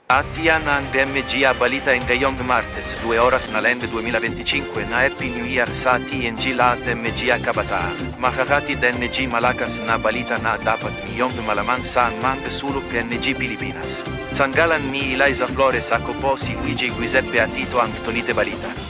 Atiana Andemmegia balita ngayong Martes 2 oras na lende 2025 na Happy New Year sa TNG lahat Andemmegia kabataan. Makakati DNG malakas na balita na dapat niyong malaman sa mga sulok NG Pilipinas. Sanggalan ni Eliza Flores ako po si Luigi Giuseppe Atito ang Tonite Balita.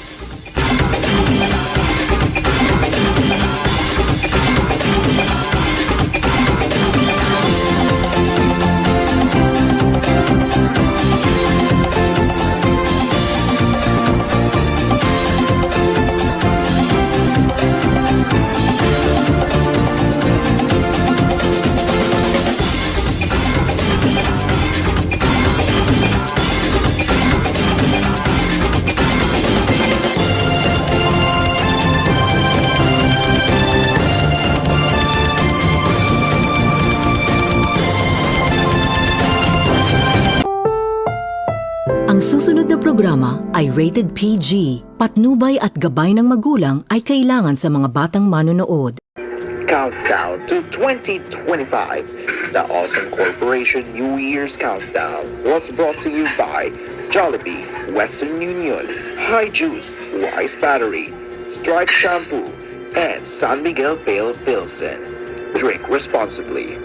Ang susunod na programa ay rated PG. Patnubay at gabay ng magulang ay kailangan sa mga batang manonood. Countdown to 2025. The Awesome Corporation New Year's Countdown was brought to you by Jollibee, Western Union, High Juice, Wise Battery, Stripe Shampoo, and San Miguel Pale Pilsen. Drink responsibly.